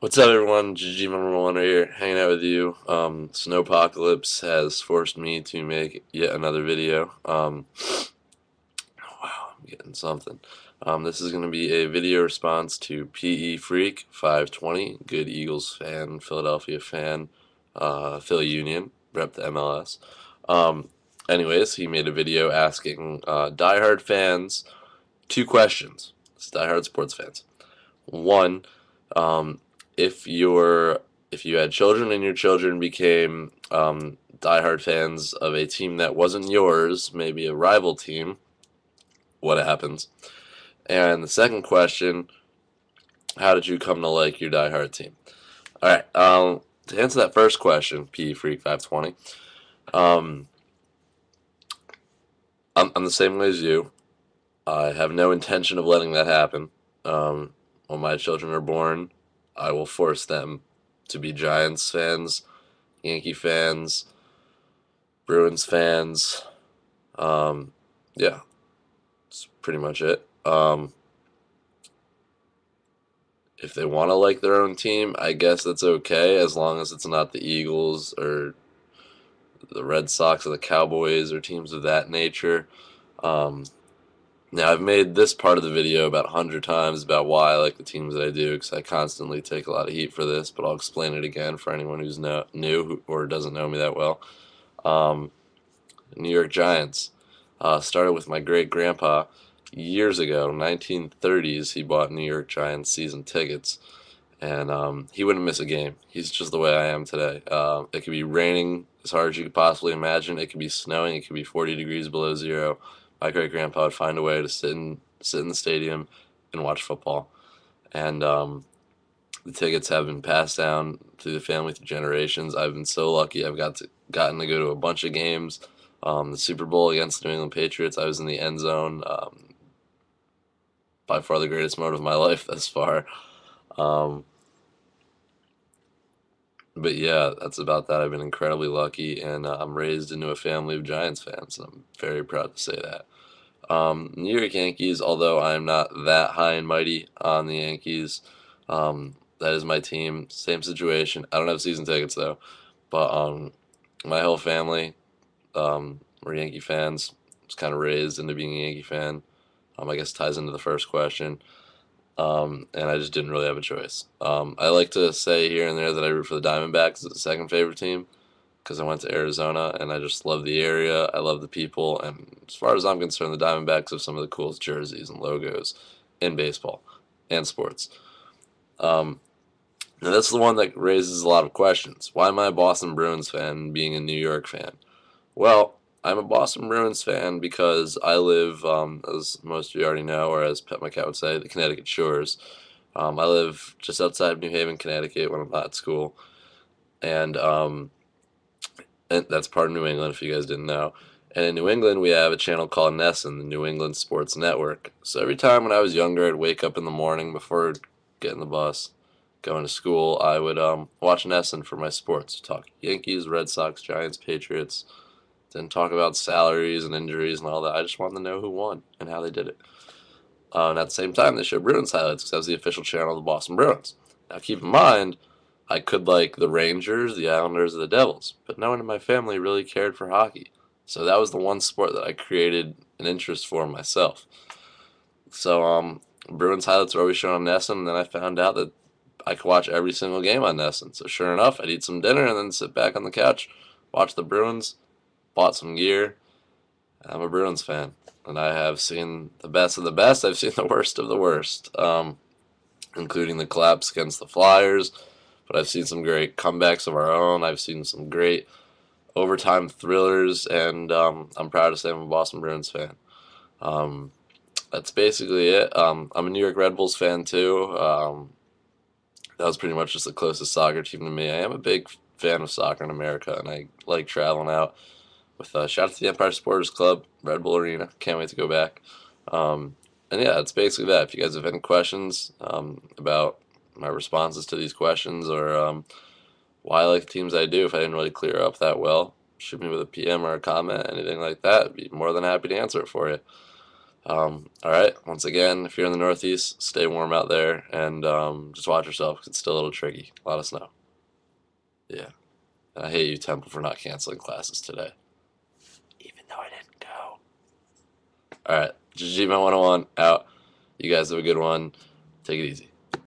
What's up, everyone? GG number one right here, hanging out with you. Snowpocalypse has forced me to make yet another video. Wow, I'm getting something. This is going to be a video response to PE Freak 520, good Eagles fan, Philadelphia fan, Philly Union, rep the MLS. Um, Anyways, he made a video asking diehard fans two questions. It's diehard sports fans. One, um, if you're if you had children and your children became diehard fans of a team that wasn't yours, maybe a rival team, what happens? And the second question, how did you come to like your diehard team? All right, to answer that first question, P Freak 520, um, I'm the same way as you. I have no intention of letting that happen. When my children are born, I will force them to be Giants fans, Yankee fans, Bruins fans. Um, yeah, that's pretty much it. If they want to like their own team, I guess that's okay as long as it's not the Eagles or the Red Sox or the Cowboys or teams of that nature. Um, Now, I've made this part of the video about 100 times about why I like the teams that I do because I constantly take a lot of heat for this, but I'll explain it again for anyone who's new or doesn't know me that well. Um, New York Giants. Started with my great grandpa years ago, 1930s. He bought New York Giants season tickets, and he wouldn't miss a game. He's just the way I am today. It could be raining as hard as you could possibly imagine. It could be snowing. It could be 40 degrees below zero. My great grandpa would find a way to sit in the stadium and watch football. And the tickets have been passed down through the family through generations. I've been so lucky. Gotten to go to a bunch of games. The Super Bowl against the New England Patriots, I was in the end zone. By far the greatest moment of my life thus far. Um, but yeah, that's about that. I've been incredibly lucky, and I'm raised into a family of Giants fans, and I'm very proud to say that. New York Yankees, although I'm not that high and mighty on the Yankees, that is my team. Same situation. I don't have season tickets though, but my whole family were Yankee fans. I was kind of raised into being a Yankee fan. I guess ties into the first question. And I just didn't really have a choice. I like to say here and there that I root for the Diamondbacks as the second favorite team because I went to Arizona and I just love the area. I love the people, and as far as I'm concerned, the Diamondbacks have some of the coolest jerseys and logos in baseball and sports. Um, and that's the one that raises a lot of questions. Why am I a Boston Bruins fan being a New York fan? Well, I'm a Boston Bruins fan because I live, as most of you already know, or as Pet My Cat would say, the Connecticut Shores. I live just outside of New Haven, Connecticut when I'm not at school. And and that's part of New England, if you guys didn't know. And in New England, we have a channel called NESN, the New England Sports Network. So every time when I was younger, I'd wake up in the morning before getting the bus, going to school, I would watch NESN for my sports. Talk Yankees, Red Sox, Giants, Patriots. Didn't talk about salaries and injuries and all that. I just wanted to know who won and how they did it. And at the same time, they showed Bruins highlights because that was the official channel of the Boston Bruins. Now, keep in mind, I could like the Rangers, the Islanders, or the Devils, but no one in my family really cared for hockey. So that was the one sport that I created an interest for myself. So Bruins highlights were always shown on NESN, and then I found out that I could watch every single game on NESN. So sure enough, I'd eat some dinner and then sit back on the couch, watch the Bruins, bought some gear. I'm a Bruins fan, and I have seen the best of the best. I've seen the worst of the worst, including the collapse against the Flyers. But I've seen some great comebacks of our own. I've seen some great overtime thrillers, and I'm proud to say I'm a Boston Bruins fan. Um, that's basically it. I'm a New York Red Bulls fan too. That was pretty much just the closest soccer team to me. I am a big fan of soccer in America, and I like traveling out with shout out to the Empire Supporters Club, Red Bull Arena. Can't wait to go back. Um, and yeah, it's basically that. If you guys have any questions about my responses to these questions or why I like the teams I do, if I didn't really clear up that well, shoot me with a PM or a comment, anything like that. I'd be more than happy to answer it for you. All right. Once again, if you're in the Northeast, stay warm out there and just watch yourself 'cause it's still a little tricky. A lot of snow. Yeah. And I hate you, Temple, for not canceling classes today, even though I didn't go. All right. GG 101 out. You guys have a good one. Take it easy.